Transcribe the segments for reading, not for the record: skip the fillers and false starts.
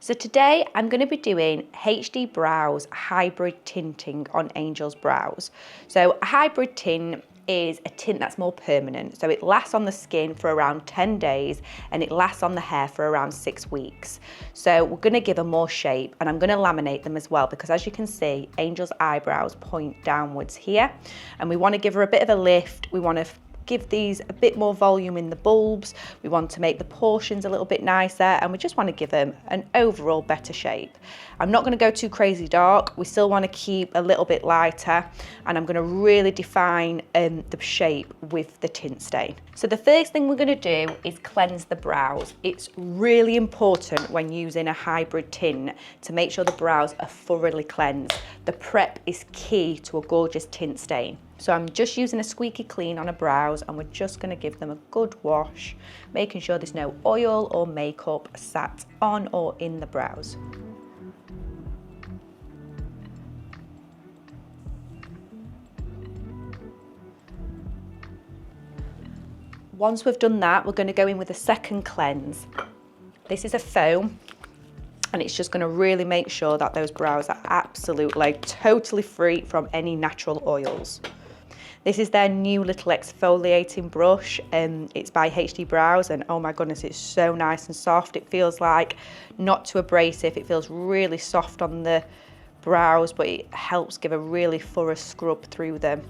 So today I'm going to be doing HD Brows Hybrid Tinting on Angel's brows. So a hybrid tint is a tint that's more permanent. So it lasts on the skin for around 10 days and it lasts on the hair for around 6 weeks. So we're going to give them more shape, and I'm going to laminate them as well, because as you can see, Angel's eyebrows point downwards here, and we want to give her a bit of a lift. We want to give these a bit more volume in the bulbs. We want to make the portions a little bit nicer, and we just want to give them an overall better shape. I'm not going to go too crazy dark. We still want to keep a little bit lighter, and I'm going to really define the shape with the tint stain. So the first thing we're going to do is cleanse the brows. It's really important when using a hybrid tint to make sure the brows are thoroughly cleansed. The prep is key to a gorgeous tint stain. So I'm just using a squeaky clean on a brows, and we're just going to give them a good wash, making sure there's no oil or makeup sat on or in the brows. Once we've done that, we're going to go in with a second cleanse. This is a foam, and it's just going to really make sure that those brows are absolutely totally free from any natural oils. This is their new little exfoliating brush, and it's by HD Brows, and oh my goodness, it's so nice and soft. It feels like not too abrasive. It feels really soft on the brows, but it helps give a really thorough scrub through them.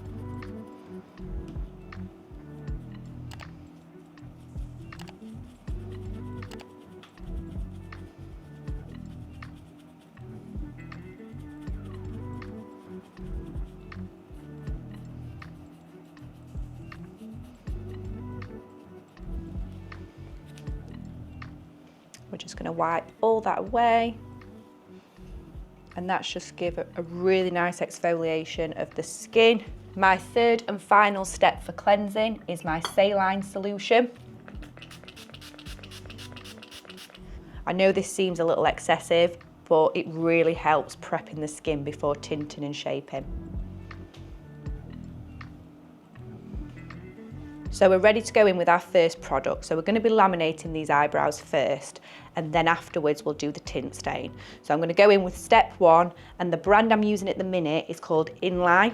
We're just going to wipe all that away, and that's just give a really nice exfoliation of the skin. My third and final step for cleansing is my saline solution. I know this seems a little excessive, but it really helps prepping the skin before tinting and shaping. So we're ready to go in with our first product. So we're going to be laminating these eyebrows first, and then afterwards we'll do the tint stain. So I'm going to go in with step one, and the brand I'm using at the minute is called Inline.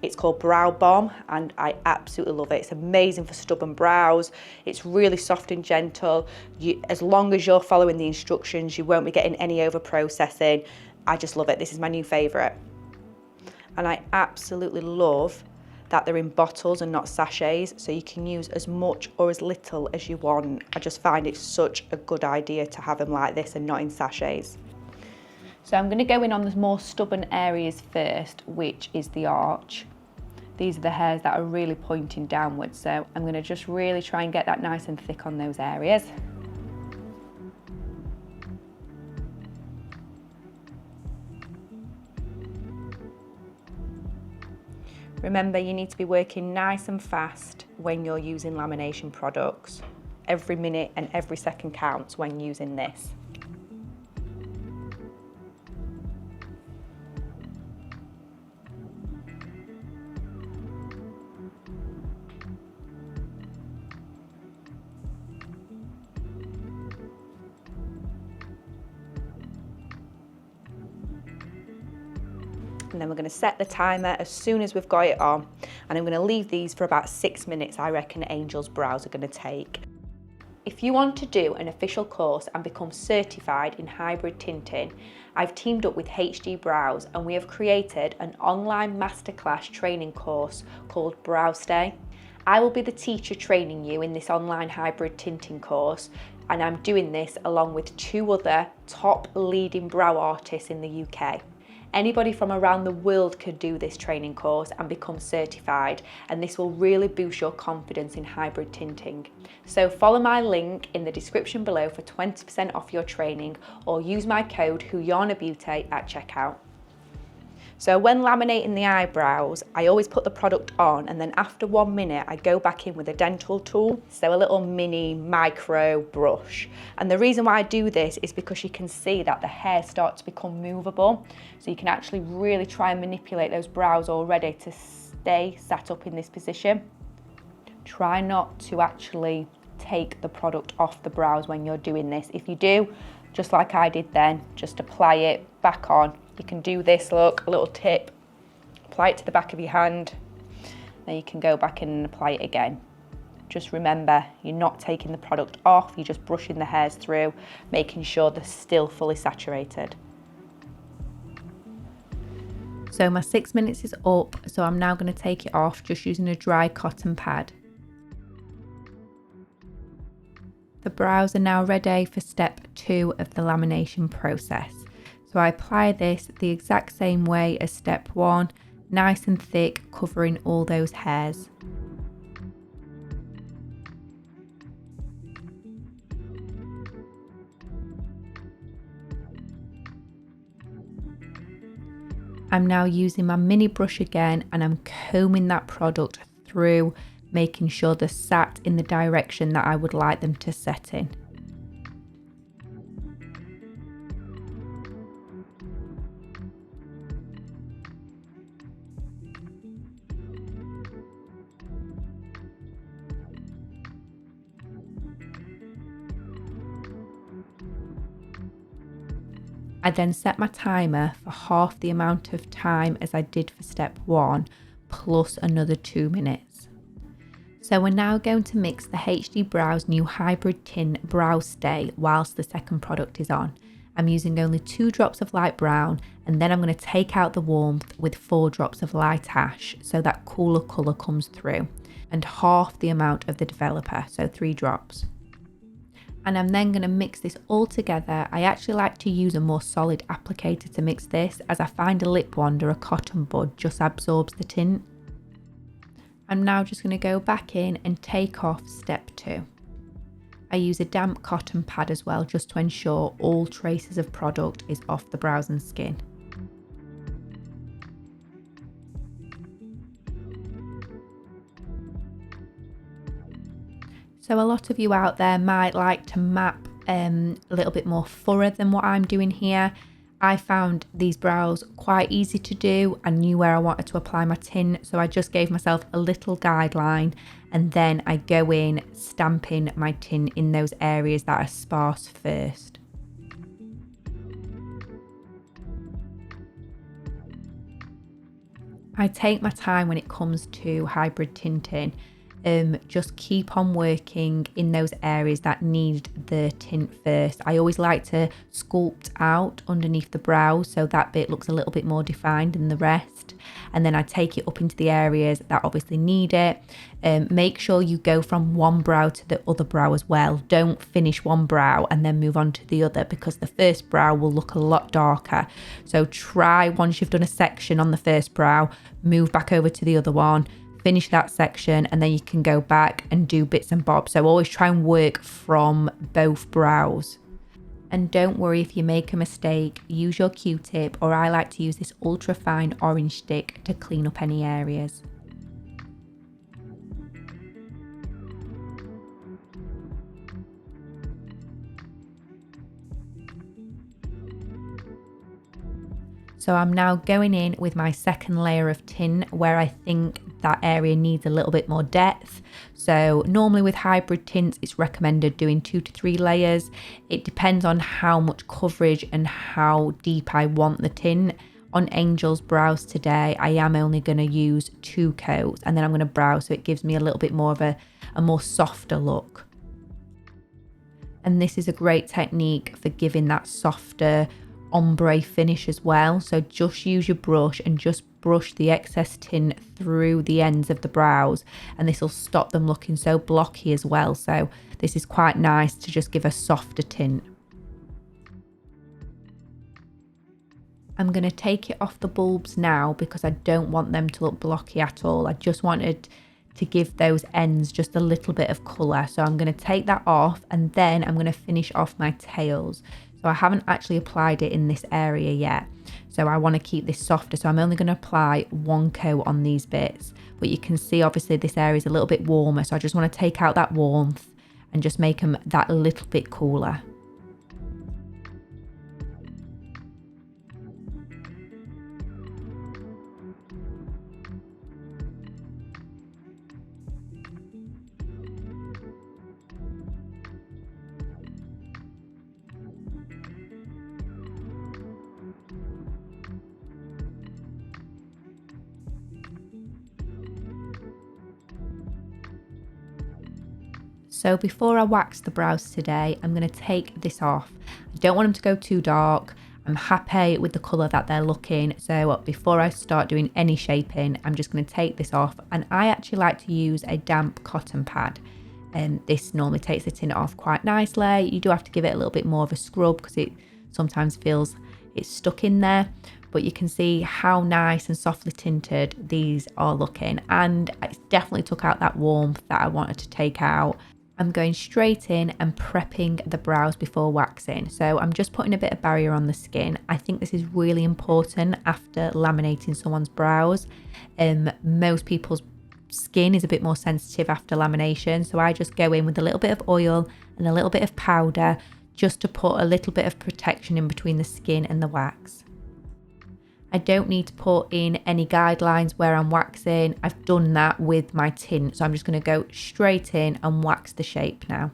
It's called Brow Bomb, and I absolutely love it. It's amazing for stubborn brows. It's really soft and gentle. As long as you're following the instructions, you won't be getting any over processing. I just love it. This is my new favourite. And I absolutely love that they're in bottles and not sachets, so you can use as much or as little as you want. I just find it such a good idea to have them like this and not in sachets. So I'm going to go in on the more stubborn areas first, which is the arch. These are the hairs that are really pointing downwards, so I'm going to just really try and get that nice and thick on those areas. Remember, you need to be working nice and fast when you're using lamination products. Every minute and every second counts when using this. And then we're going to set the timer as soon as we've got it on, and I'm going to leave these for about 6 minutes. I reckon Angel's brows are going to take. If you want to do an official course and become certified in hybrid tinting, I've teamed up with HD Brows, and we have created an online masterclass training course called BrowStay. I will be the teacher training you in this online hybrid tinting course, and I'm doing this along with 2 other top leading brow artists in the UK. Anybody from around the world could do this training course and become certified, and this will really boost your confidence in hybrid tinting. So follow my link in the description below for 20% off your training, or use my code Huyana at checkout. So when laminating the eyebrows, I always put the product on, and then after 1 minute, I go back in with a dental tool, so a little mini micro brush. And the reason why I do this is because you can see that the hair starts to become movable. So you can actually really try and manipulate those brows already to stay sat up in this position. Try not to actually take the product off the brows when you're doing this. If you do, just like I did then. Just apply it back on. You can do this, look, a little tip. Apply it to the back of your hand. Then you can go back in and apply it again. Just remember, you're not taking the product off, you're just brushing the hairs through, making sure they're still fully saturated. So my 6 minutes is up, so I'm now going to take it off just using a dry cotton pad. The brows are now ready for step 2 of the lamination process. So I apply this the exact same way as step 1, nice and thick, covering all those hairs. I'm now using my mini brush again and I'm combing that product through, making sure they're sat in the direction that I would like them to set in. I then set my timer for half the amount of time as I did for step 1, plus another 2 minutes. So we're now going to mix the HD Brows new Hybrid Tint BrowStay whilst the second product is on. I'm using only 2 drops of light brown, and then I'm going to take out the warmth with 4 drops of light ash so that cooler colour comes through, and half the amount of the developer, so 3 drops. And I'm then going to mix this all together. I actually like to use a more solid applicator to mix this, as I find a lip wand or a cotton bud just absorbs the tint. I'm now just going to go back in and take off step 2. I use a damp cotton pad as well, just to ensure all traces of product is off the brows and skin. So a lot of you out there might like to map a little bit more thorough than what I'm doing here. I found these brows quite easy to do. I knew where I wanted to apply my tint, so I just gave myself a little guideline, and then I go in stamping my tint in those areas that are sparse first. I take my time when it comes to hybrid tinting. Just keep on working in those areas that need the tint first. I always like to sculpt out underneath the brows so that bit looks a little bit more defined than the rest, and then I take it up into the areas that obviously need it. Make sure you go from one brow to the other brow as well. Don't finish one brow and then move on to the other, because the first brow will look a lot darker. So try, once you've done a section on the first brow, move back over to the other one, finish that section, and then you can go back and do bits and bobs. So always try and work from both brows. And don't worry if you make a mistake, use your Q-tip, or I like to use this ultra fine orange stick to clean up any areas. So I'm now going in with my second layer of tint where I think that area needs a little bit more depth. So normally with hybrid tints, it's recommended doing 2 to 3 layers. It depends on how much coverage and how deep I want the tint. On Angel's brows today, I am only going to use 2 coats, and then I'm going to brow so it gives me a little bit more of a more softer look. And this is a great technique for giving that softer ombre finish as well. So just use your brush and just brush the excess tint through the ends of the brows, and this will stop them looking so blocky as well. So this is quite nice to just give a softer tint. I'm going to take it off the bulbs now because I don't want them to look blocky at all. I just wanted to give those ends just a little bit of colour. So I'm going to take that off, and then I'm going to finish off my tails. So I haven't actually applied it in this area yet. So I want to keep this softer. So I'm only going to apply 1 coat on these bits. But you can see obviously this area is a little bit warmer. So I just want to take out that warmth and just make them that little bit cooler. So before I wax the brows today, I'm going to take this off. I don't want them to go too dark. I'm happy with the colour that they're looking. So before I start doing any shaping, I'm just going to take this off. And I actually like to use a damp cotton pad. And this normally takes the tint off quite nicely. You do have to give it a little bit more of a scrub because it sometimes feels it's stuck in there. But you can see how nice and softly tinted these are looking. And it definitely took out that warmth that I wanted to take out. I'm going straight in and prepping the brows before waxing. So I'm just putting a bit of barrier on the skin. I think this is really important after laminating someone's brows. Most people's skin is a bit more sensitive after lamination. So I just go in with a little bit of oil and a little bit of powder just to put a little bit of protection in between the skin and the wax. I don't need to put in any guidelines where I'm waxing. I've done that with my tint. So I'm just going to go straight in and wax the shape now.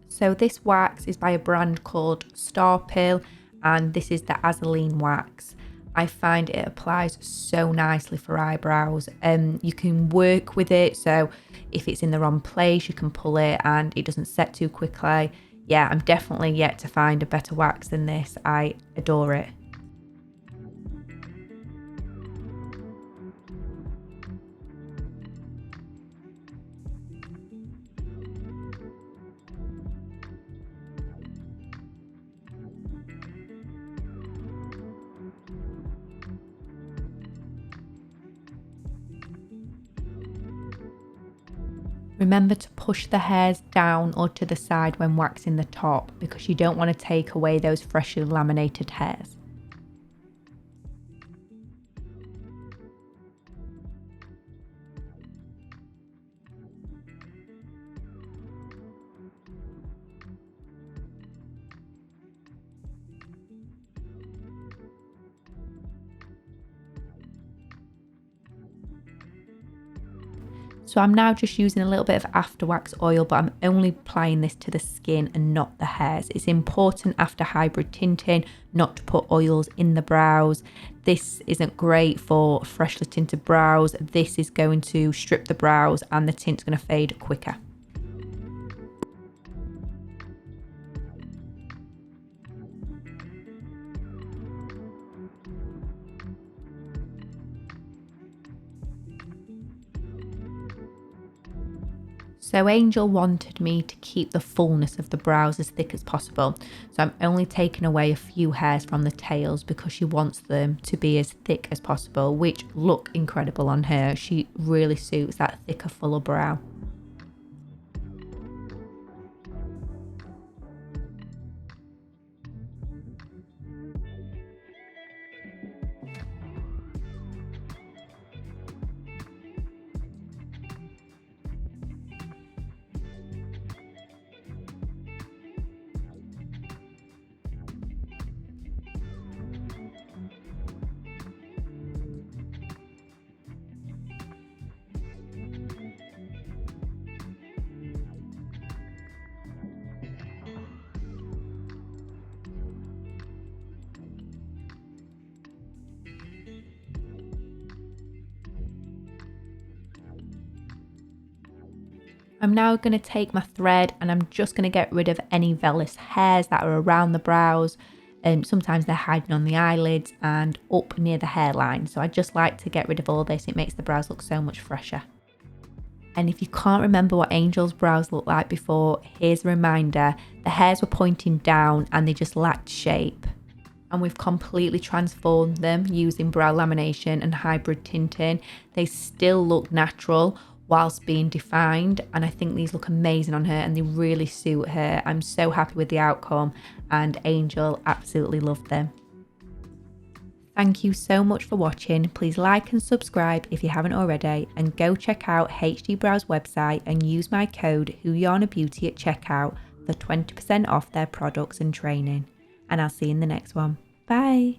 So this wax is by a brand called Sparse, and this is the Azaleen wax. I find it applies so nicely for eyebrows. You can work with it. So if it's in the wrong place, you can pull it and it doesn't set too quickly. Yeah, I'm definitely yet to find a better wax than this. I adore it. Remember to push the hairs down or to the side when waxing the top because you don't want to take away those freshly laminated hairs. So I'm now just using a little bit of after wax oil, but I'm only applying this to the skin and not the hairs. It's important after hybrid tinting not to put oils in the brows. This isn't great for freshly tinted brows. This is going to strip the brows and the tint's going to fade quicker. So Angel wanted me to keep the fullness of the brows as thick as possible. So I'm only taking away a few hairs from the tails because she wants them to be as thick as possible, which look incredible on her. She really suits that thicker, fuller brow. I'm now going to take my thread and I'm just going to get rid of any vellus hairs that are around the brows. Sometimes they're hiding on the eyelids and up near the hairline. So I just like to get rid of all this. It makes the brows look so much fresher. And if you can't remember what Angel's brows looked like before, here's a reminder. The hairs were pointing down and they just lacked shape. And we've completely transformed them using brow lamination and hybrid tinting. They still look natural whilst being defined, and I think these look amazing on her and they really suit her. I'm so happy with the outcome and Angel absolutely loved them. Thank you so much for watching. Please like and subscribe if you haven't already, and go check out HD Brows website and use my code Huyana Beauty at checkout for 20% off their products and training. And I'll see you in the next one. Bye.